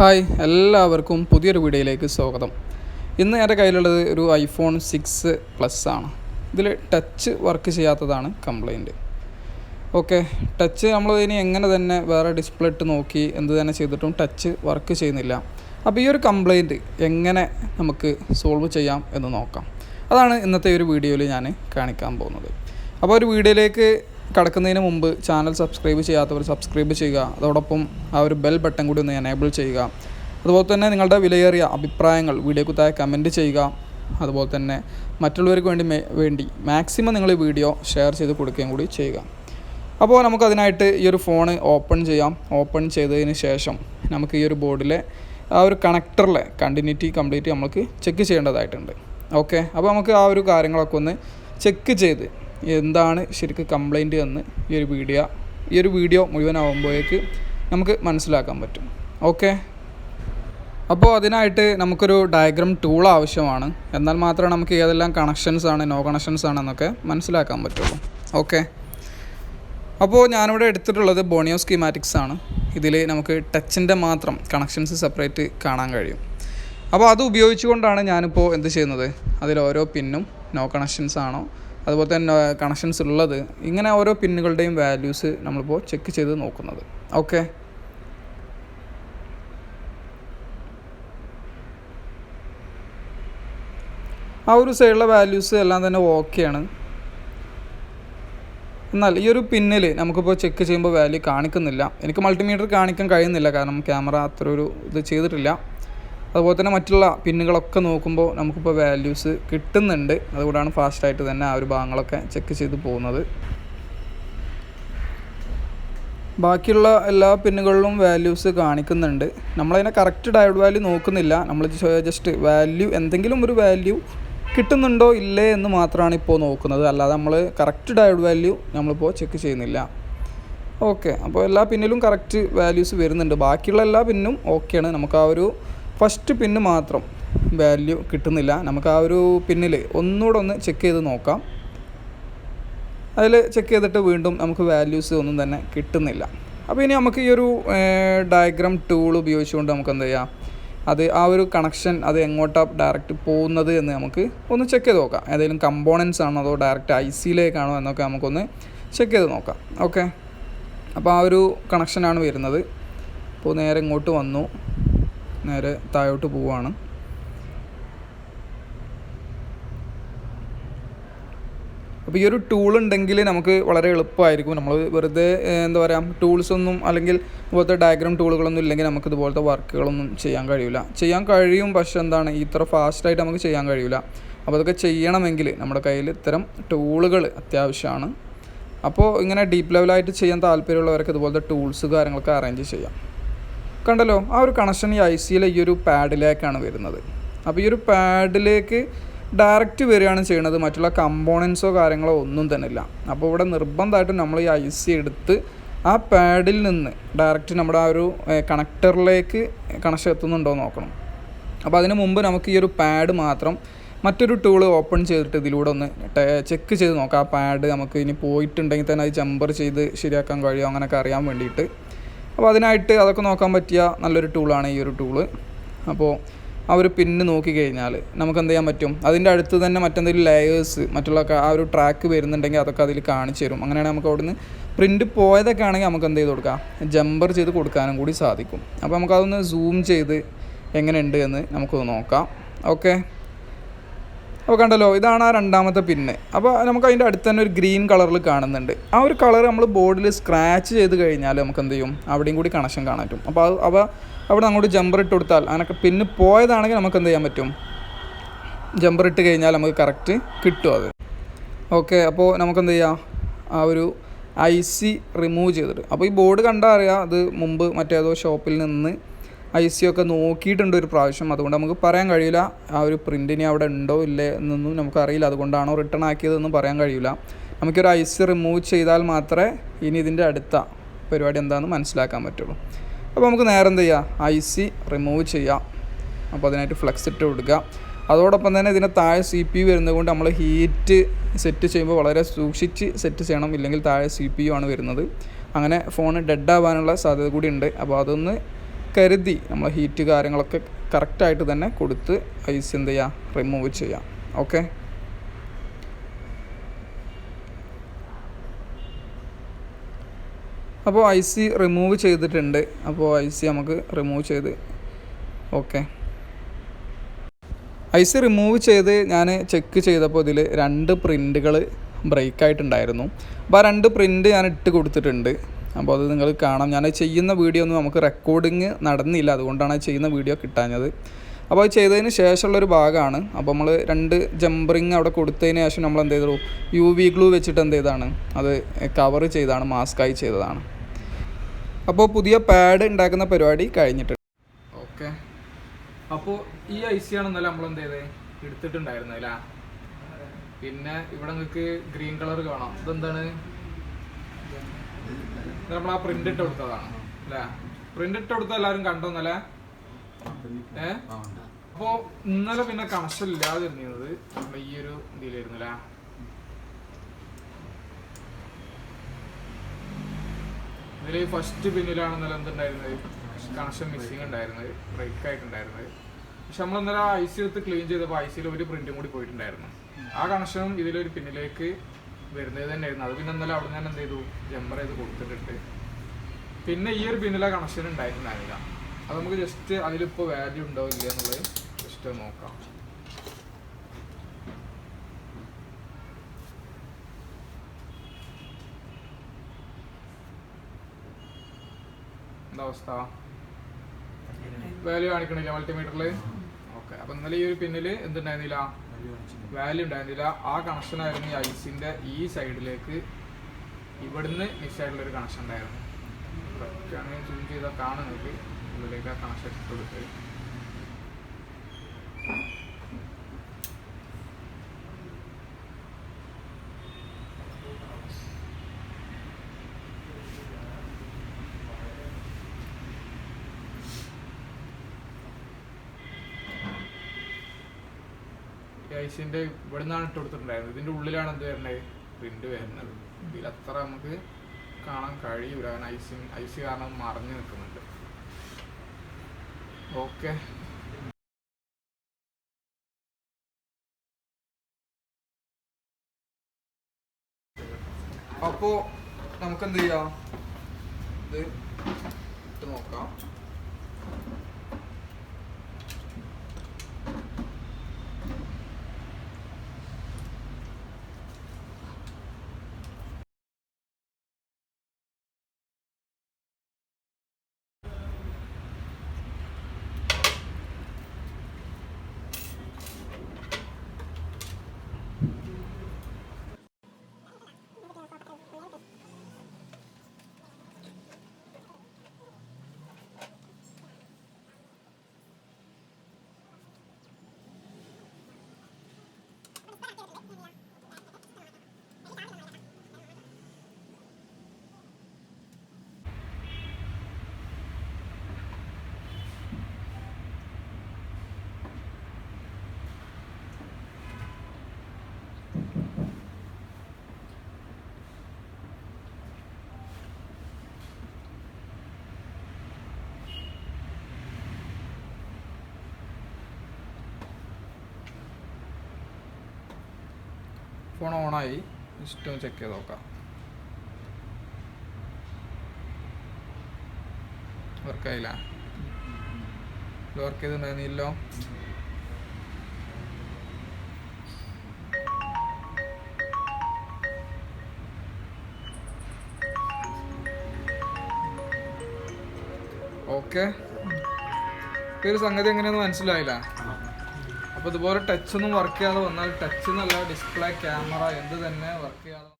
Hi എല്ലാവർക്കും പുതിയൊരു വീഡിയോയിലേക്ക് സ്വാഗതം. ഇന്ന് എൻ്റെ കയ്യിലുള്ളത് ഒരു iPhone 6 പ്ലസ് ആണ്. ഇതിൽ ടച്ച് വർക്ക് ചെയ്യാത്തതാണ് കംപ്ലൈൻറ്റ്. ഓക്കെ, ടച്ച് നമ്മൾ ഇനി എങ്ങനെ തന്നെ വേറെ ഡിസ്പ്ലേ ഇട്ട് നോക്കി എന്ത് തന്നെ ചെയ്തിട്ടും ടച്ച് വർക്ക് ചെയ്യുന്നില്ല. അപ്പോൾ ഈ ഒരു കംപ്ലൈൻറ്റ് എങ്ങനെ നമുക്ക് സോൾവ് ചെയ്യാം എന്ന് നോക്കാം. അതാണ് ഇന്നത്തെ ഒരു വീഡിയോയിൽ ഞാൻ കാണിക്കാൻ പോകുന്നത്. അപ്പോൾ ഒരു വീഡിയോയിലേക്ക് കടക്കുന്നതിന് മുമ്പ് ചാനൽ സബ്സ്ക്രൈബ് ചെയ്യാത്തവർ സബ്സ്ക്രൈബ് ചെയ്യുക. അതോടൊപ്പം ആ ഒരു ബെൽ ബട്ടൺ കൂടി ഒന്ന് എനേബിൾ ചെയ്യുക. അതുപോലെ തന്നെ നിങ്ങളുടെ വിലയേറിയ അഭിപ്രായങ്ങൾ വീഡിയോക്ക് താഴെ കമൻറ്റ് ചെയ്യുക. അതുപോലെ തന്നെ മറ്റുള്ളവർക്ക് വേണ്ടി മാക്സിമം നിങ്ങൾ ഈ വീഡിയോ ഷെയർ ചെയ്ത് കൊടുക്കുകയും കൂടി ചെയ്യുക. അപ്പോൾ നമുക്കതിനായിട്ട് ഈ ഒരു ഫോൺ ഓപ്പൺ ചെയ്യാം. ഓപ്പൺ ചെയ്തതിന് ശേഷം നമുക്ക് ഈ ഒരു ബോർഡിലെ ആ ഒരു കണക്ടറിലെ കണ്ടിന്യൂറ്റി കംപ്ലീറ്റ് നമുക്ക് ചെക്ക് ചെയ്യേണ്ടതായിട്ടുണ്ട്. ഓക്കെ, അപ്പോൾ നമുക്ക് ആ ഒരു കാര്യങ്ങളൊക്കെ ഒന്ന് ചെക്ക് ചെയ്ത് എന്താണ് ശരിക്കും കംപ്ലൈൻറ്റ് എന്ന് ഈ ഒരു വീഡിയോ മുഴുവനാകുമ്പോഴേക്ക് നമുക്ക് മനസ്സിലാക്കാൻ പറ്റും. ഓക്കെ, അപ്പോൾ അതിനായിട്ട് നമുക്കൊരു ഡയഗ്രാം ടൂൾ ആവശ്യമാണ്. എന്നാൽ മാത്രമേ നമുക്ക് ഏതെല്ലാം കണക്ഷൻസ് ആണ് നോ കണക്ഷൻസ് ആണെന്നൊക്കെ മനസ്സിലാക്കാൻ പറ്റുള്ളൂ. ഓക്കെ, അപ്പോൾ ഞാനിവിടെ എടുത്തിട്ടുള്ളത് ബോണിയോ സ്കീമാറ്റിക്സ് ആണ്. ഇതിൽ നമുക്ക് ടച്ചിൻ്റെ മാത്രം കണക്ഷൻസ് സെപ്പറേറ്റ് കാണാൻ കഴിയും. അപ്പോൾ അത് ഉപയോഗിച്ചുകൊണ്ടാണ് ഞാനിപ്പോൾ എന്ത് ചെയ്യുന്നത്, അതിൽ ഓരോ പിന്നും നോ കണക്ഷൻസ് ആണോ അതുപോലെ തന്നെ കണക്ഷൻസ് ഉള്ളത് ഇങ്ങനെ ഓരോ പിന്നുകളുടെയും വാല്യൂസ് നമ്മളിപ്പോൾ ചെക്ക് ചെയ്ത് നോക്കുന്നത്. ഓക്കെ, ആ ഒരു സൈഡിലെ വാല്യൂസ് എല്ലാം തന്നെ ഓക്കെയാണ്. എന്നാൽ ഈ ഒരു പിന്നിൽ നമുക്കിപ്പോൾ ചെക്ക് ചെയ്യുമ്പോൾ വാല്യൂ കാണിക്കുന്നില്ല. എനിക്ക് മൾട്ടിമീറ്റർ കാണിക്കാൻ കഴിയുന്നില്ല, കാരണം ക്യാമറ അത്ര ഒരു ഇത് ചെയ്തിട്ടില്ല. അതുപോലെ തന്നെ മറ്റുള്ള പിന്നുകളൊക്കെ നോക്കുമ്പോൾ നമുക്കിപ്പോൾ വാല്യൂസ് കിട്ടുന്നുണ്ട്. അതുകൊണ്ടാണ് ഫാസ്റ്റായിട്ട് തന്നെ ആ ഒരു ഭാഗങ്ങളൊക്കെ ചെക്ക് ചെയ്ത് പോകുന്നത്. ബാക്കിയുള്ള എല്ലാ പിന്നുകളിലും വാല്യൂസ് കാണിക്കുന്നുണ്ട്. നമ്മളതിനെ കറക്റ്റ് ഡയോഡ് വാല്യൂ നോക്കുന്നില്ല. നമ്മൾ ജസ്റ്റ് വാല്യൂ എന്തെങ്കിലും ഒരു വാല്യൂ കിട്ടുന്നുണ്ടോ ഇല്ലേ എന്ന് മാത്രമാണ് ഇപ്പോൾ നോക്കുന്നത്. അല്ലാതെ നമ്മൾ കറക്റ്റ് ഡയോഡ് വാല്യൂ നമ്മളിപ്പോൾ ചെക്ക് ചെയ്യുന്നില്ല. ഓക്കെ, അപ്പോൾ എല്ലാ പിന്നിലും കറക്റ്റ് വാല്യൂസ് വരുന്നുണ്ട്. ബാക്കിയുള്ള എല്ലാ പിന്നും ഓക്കെയാണ്. നമുക്ക് ആ ഒരു ഫസ്റ്റ് പിന്ന് മാത്രം വാല്യൂ കിട്ടുന്നില്ല. നമുക്ക് ആ ഒരു പിന്നിൽ ഒന്നുകൂടെ ഒന്ന് ചെക്ക് ചെയ്ത് നോക്കാം. അതിൽ ചെക്ക് ചെയ്തിട്ട് വീണ്ടും നമുക്ക് വാല്യൂസ് ഒന്നും തന്നെ കിട്ടുന്നില്ല. അപ്പോൾ ഇനി നമുക്ക് ഈ ഒരു ഡയഗ്രാം ടൂൾ ഉപയോഗിച്ചുകൊണ്ട് നമുക്ക് എന്ത് ചെയ്യാം, അത് ആ ഒരു കണക്ഷൻ അത് എങ്ങോട്ടാണ് ഡയറക്റ്റ് പോകുന്നത് എന്ന് നമുക്ക് ഒന്ന് ചെക്ക് ചെയ്ത് നോക്കാം. ഏതെങ്കിലും കമ്പോണൻസ് ആണോ അതോ ഡയറക്റ്റ് IC-യിലേക്കാണോ എന്നൊക്കെ നമുക്കൊന്ന് ചെക്ക് ചെയ്ത് നോക്കാം. ഓക്കെ, അപ്പോൾ ആ ഒരു കണക്ഷനാണ് വരുന്നത്. അപ്പോൾ നേരെ ഇങ്ങോട്ട് വന്നു, നേരെ താഴോട്ട് പോവുകയാണ്. അപ്പോൾ ഈ ഒരു ടൂൾ ഉണ്ടെങ്കിൽ നമുക്ക് വളരെ എളുപ്പമായിരിക്കും. നമ്മൾ വെറുതെ എന്താ പറയുക ടൂൾസൊന്നും അല്ലെങ്കിൽ ഇതുപോലത്തെ ഡയഗ്രാം ടൂളുകളൊന്നും ഇല്ലെങ്കിൽ നമുക്ക് ഇതുപോലത്തെ വർക്കുകളൊന്നും ചെയ്യാൻ കഴിയില്ല. ചെയ്യാൻ കഴിയും, പക്ഷേ എന്താണ് ഇത്ര ഫാസ്റ്റായിട്ട് നമുക്ക് ചെയ്യാൻ കഴിയില്ല. അപ്പോൾ അതൊക്കെ ചെയ്യണമെങ്കിൽ നമ്മുടെ കയ്യിൽ ഇത്തരം ടൂളുകൾ അത്യാവശ്യമാണ്. അപ്പോൾ ഇങ്ങനെ ഡീപ്പ് ലെവലായിട്ട് ചെയ്യാൻ താല്പര്യമുള്ളവർക്ക് ഇതുപോലത്തെ ടൂൾസ് കാര്യങ്ങളൊക്കെ അറേഞ്ച് ചെയ്യാം. കണ്ടല്ലോ, ആ ഒരു കണക്ഷൻ ഈ IC-യിലെ ഈ ഒരു പാഡിലേക്കാണ് വരുന്നത്. അപ്പോൾ ഈ ഒരു പാഡിലേക്ക് ഡയറക്റ്റ് വരികയാണ് ചെയ്യുന്നത്. മറ്റുള്ള കമ്പോണൻസോ കാര്യങ്ങളോ ഒന്നും തന്നെ ഇല്ല. അപ്പോൾ ഇവിടെ നിർബന്ധമായിട്ടും നമ്മൾ ഈ IC എടുത്ത് ആ പാഡിൽ നിന്ന് ഡയറക്റ്റ് നമ്മുടെ ആ ഒരു കണക്ടറിലേക്ക് കണക്ഷൻ എത്തുന്നുണ്ടോ നോക്കണം. അപ്പോൾ അതിന് മുമ്പ് നമുക്ക് ഈ ഒരു പാഡ് മാത്രം മറ്റൊരു ടൂൾ ഓപ്പൺ ചെയ്തിട്ട് ഇതിലൂടെ ഒന്ന് ചെക്ക് ചെയ്ത് നോക്കാം. ആ പാഡ് നമുക്ക് ഇനി പോയിട്ടുണ്ടെങ്കിൽ തന്നെ അത് ജമ്പർ ചെയ്ത് ശരിയാക്കാൻ കഴിയുമോ അങ്ങനെയൊക്കെ അറിയാൻ വേണ്ടിയിട്ട്. അപ്പോൾ അതിനായിട്ട് അതൊക്കെ നോക്കാൻ പറ്റിയ നല്ലൊരു ടൂളാണ് ഈ ഒരു ടൂള്. അപ്പോൾ ആ ഒരു പിന്ന് നോക്കിക്കഴിഞ്ഞാൽ നമുക്ക് എന്ത് ചെയ്യാൻ പറ്റും, അതിൻ്റെ അടുത്ത് തന്നെ മറ്റെന്തെങ്കിലും ലെയേഴ്സ് മറ്റുള്ള ആ ഒരു ട്രാക്ക് വരുന്നുണ്ടെങ്കിൽ അതൊക്കെ അതിൽ കാണിച്ചു തരും. അങ്ങനെയാണെങ്കിൽ നമുക്ക് അവിടുന്ന് പ്രിൻറ്റ് പോയതൊക്കെ ആണെങ്കിൽ നമുക്ക് എന്ത് ചെയ്ത് കൊടുക്കാം, ജമ്പർ ചെയ്ത് കൊടുക്കാനും കൂടി സാധിക്കും. അപ്പോൾ നമുക്കതൊന്ന് സൂം ചെയ്ത് എങ്ങനെയുണ്ട് എന്ന് നമുക്ക് നോക്കാം. ഓക്കെ, അപ്പോൾ കണ്ടല്ലോ, ഇതാണ് ആ രണ്ടാമത്തെ പിന്ന്. അപ്പോൾ നമുക്ക് അതിൻ്റെ അടുത്ത് തന്നെ ഒരു ഗ്രീൻ കളറിൽ കാണുന്നുണ്ട്. ആ ഒരു കളർ നമ്മൾ ബോർഡിൽ സ്ക്രാച്ച് ചെയ്ത് കഴിഞ്ഞാൽ നമുക്ക് എന്ത് ചെയ്യും, അവിടെയും കൂടി കണക്ഷൻ കാണാൻ പറ്റും. അപ്പോൾ അവിടെ അങ്ങോട്ട് ജമ്പർ ഇട്ട് കൊടുത്താൽ അങ്ങനെയൊക്കെ പിന്ന് പോയതാണെങ്കിൽ നമുക്ക് എന്ത് ചെയ്യാൻ പറ്റും, ജമ്പർ ഇട്ട് കഴിഞ്ഞാൽ നമുക്ക് കറക്റ്റ് കിട്ടും അത്. ഓക്കെ, അപ്പോൾ നമുക്ക് എന്ത് ചെയ്യാം, ആ ഒരു IC റിമൂവ് ചെയ്തിട്ട്, അപ്പോൾ ഈ ബോർഡ് കണ്ടാൽ അറിയാം അത് മുമ്പ് മറ്റേതോ ഷോപ്പിൽ നിന്ന് IC ഒക്കെ നോക്കിയിട്ടുണ്ട് ഒരു പ്രാവശ്യം. അതുകൊണ്ട് നമുക്ക് പറയാൻ കഴിയില്ല ആ ഒരു പ്രിൻറ്റിന് അവിടെ ഉണ്ടോ ഇല്ലേ എന്നൊന്നും നമുക്കറിയില്ല. അതുകൊണ്ടാണോ റിട്ടേൺ ആക്കിയതെന്നും പറയാൻ കഴിയില്ല. നമുക്കൊരു IC റിമൂവ് ചെയ്താൽ മാത്രമേ ഇനി ഇതിൻ്റെ അടുത്ത പരിപാടി എന്താണെന്ന് മനസ്സിലാക്കാൻ പറ്റുള്ളൂ. അപ്പോൾ നമുക്ക് നേരെ എന്ത് ചെയ്യാം, IC റിമൂവ് ചെയ്യാം. അപ്പോൾ അതിനായിട്ട് ഫ്ലെക്സ് ഇട്ട് കൊടുക്കുക. അതോടൊപ്പം തന്നെ ഇതിൻ്റെ താഴെ CPU വരുന്നത് കൊണ്ട് നമ്മൾ ഹീറ്റ് സെറ്റ് ചെയ്യുമ്പോൾ വളരെ സൂക്ഷിച്ച് സെറ്റ് ചെയ്യണം, ഇല്ലെങ്കിൽ താഴെ CPU ആണ് വരുന്നത്. അങ്ങനെ ഫോൺ ഡെഡ് ആവാനുള്ള സാധ്യത കൂടി ഉണ്ട്. അപ്പോൾ അതൊന്ന് കരുതി നമ്മൾ ഹീറ്റ് കാര്യങ്ങളൊക്കെ കറക്റ്റായിട്ട് തന്നെ കൊടുത്ത് ഐസ് എന്ത് ചെയ്യുക, റിമൂവ് ചെയ്യാം. ഓക്കെ. അപ്പോൾ ഐസി റിമൂവ് ചെയ്തിട്ടുണ്ട്. അപ്പോൾ ഐസി നമുക്ക് റിമൂവ് ചെയ്ത് ഓക്കെ. ഐസി റിമൂവ് ചെയ്ത് ഞാൻ ചെക്ക് ചെയ്തപ്പോൾ ഇതിൽ 2 പ്രിൻ്റുകൾ ബ്രേക്കായിട്ടുണ്ടായിരുന്നു. അപ്പോൾ ആ 2 പ്രിൻ്റ് ഞാൻ ഇട്ട് കൊടുത്തിട്ടുണ്ട്. അപ്പോൾ അത് നിങ്ങൾ കാണാം. ഞാൻ ചെയ്യുന്ന വീഡിയോ ഒന്നും നമുക്ക് റെക്കോർഡിങ് നടന്നില്ല, അതുകൊണ്ടാണ് ചെയ്യുന്ന വീഡിയോ കിട്ടാഞ്ഞത്. അപ്പോൾ അത് ചെയ്തതിന് ശേഷമുള്ളൊരു ഭാഗമാണ്. അപ്പോൾ നമ്മൾ 2 ജമ്പറിങ് അവിടെ കൊടുത്തതിന് ശേഷം നമ്മൾ എന്ത് ചെയ്തു, UV ഗ്ലൂ വെച്ചിട്ട് എന്ത് ചെയ്താണ്, അത് കവർ ചെയ്താണ്, മാസ്കായി ചെയ്തതാണ്. അപ്പോൾ പുതിയ പാഡ് ഉണ്ടാക്കുന്ന പരിപാടി കഴിഞ്ഞിട്ടുണ്ട്. ഓക്കെ. അപ്പോൾ ഈ ഐസിയാണ് ഇന്നലെ നമ്മൾ എന്ത് ചെയ്തത്, എടുത്തിട്ടുണ്ടായിരുന്നത് അല്ലേ. പിന്നെ ഇവിടെ നിങ്ങൾക്ക് ഗ്രീൻ കളർ കാണാം. ഇതെന്താണ്, നമ്മൾ ആ പ്രിന്റ് ഇട്ട് കൊടുത്തതാണ് അല്ലേ. പ്രിന്റ് ഇട്ട് കൊടുത്ത എല്ലാവരും കണ്ടോന്നല്ലേ. അപ്പോൾ ഇന്നലെ പിന്നെ കണക്ഷൻ ഇല്ലാതെ ഇരുന്നത് നമ്മൾ ഈ ഒരു ഇതിലായിരുന്നു അല്ലേ. ഇതിൽ ഫസ്റ്റ് പിന്നിലാണ് ഇന്നലെ എന്തുണ്ടായിരുന്നത്, കണക്ഷൻ മിസ്സിങ് ഉണ്ടായിരുന്നത്, ബ്രേക്ക് ആയിട്ടുണ്ടായിരുന്നത്. പക്ഷെ നമ്മൾ ഇന്നലെ ഐസി എടുത്ത് ക്ലീൻ ചെയ്തപ്പോൾ ഐസിയിൽ ഒരു പ്രിന്റും കൂടി പോയിട്ടുണ്ടായിരുന്നു. ആ കണക്ഷനും ഇതിലൊരു പിന്നിലേക്ക് വരുന്നത് തന്നെയായിരുന്നു. അത് പിന്നെ ഇന്നലെ അവിടെ ഞാൻ എന്ത് ചെയ്തു, ജമ്പർ ചെയ്ത് കൊടുത്തിട്ടുണ്ട്. പിന്നെ ഈ ഒരു പിന്നിലെ കണക്ഷൻ ഉണ്ടായിട്ടുണ്ടായിരുന്നില്ല. അത് നമുക്ക് ജസ്റ്റ് അതിലിപ്പോൾ വാല്യൂ ഉണ്ടോ ഇല്ല എന്നുള്ളത് ജസ്റ്റ് നോക്കാം. എന്താ അവസ്ഥ, വാല്യൂ കാണിക്കണില്ല മൾട്ടിമീറ്ററിൽ. ഓക്കെ. അപ്പം ഇന്നലെ ഈ ഒരു പിന്നിൽ എന്തുണ്ടായിരുന്നില്ല, വാല്യൂ ഉണ്ടായിരുന്നില്ല. ആ കണക്ഷനായിരുന്നു ഈ ഐസിൻ്റെ ഈ സൈഡിലേക്ക് ഇവിടുന്ന് മിസ്സായിട്ടുള്ളൊരു കണക്ഷൻ ഉണ്ടായിരുന്നു. ഒക്കെയാണെങ്കിൽ സൂം ചെയ്താൽ കാണുന്നത് ഉള്ളിലേക്ക് ആ കണക്ഷൻ ഇട്ട് കൊടുത്ത് ഐസിൻ്റെ ഇവിടെ നിന്നാണ് ഇട്ട് കൊടുത്തിട്ടുണ്ടായിരുന്നത്. ഇതിൻ്റെ ഉള്ളിലാണ് എന്ത് വരുന്നത്, പ്രിന്റ് വരുന്നത്. ഇതിൽ അത്ര നമുക്ക് കാണാൻ കഴിയൂല, കാരണം ഐസി കാരണം മറഞ്ഞു നിൽക്കുന്നുണ്ട്. ഓക്കെ. അപ്പോൾ നമുക്കെന്ത് ചെയ്യാം, ഇത് ഇട്ട് നോക്കാം. ഫോൺ ഓണായി, ജസ്റ്റ് ഒന്ന് ചെക്ക് ചെയ്ത് നോക്കാം. വർക്കായില്ല, വർക്ക് ചെയ്തിട്ടുണ്ടായിരുന്നില്ലോ. ഓക്കെ. ഒരു സംഗതി എങ്ങനെയാണെന്ന് മനസ്സിലായില്ല. അപ്പോൾ ഇതുപോലെ ടച്ച് ഒന്നും വർക്ക് ചെയ്യാതെ വന്നാൽ, ടച്ച് എന്നല്ല ഡിസ്പ്ലേ, ക്യാമറ എന്ത് തന്നെ വർക്ക് ചെയ്യാതെ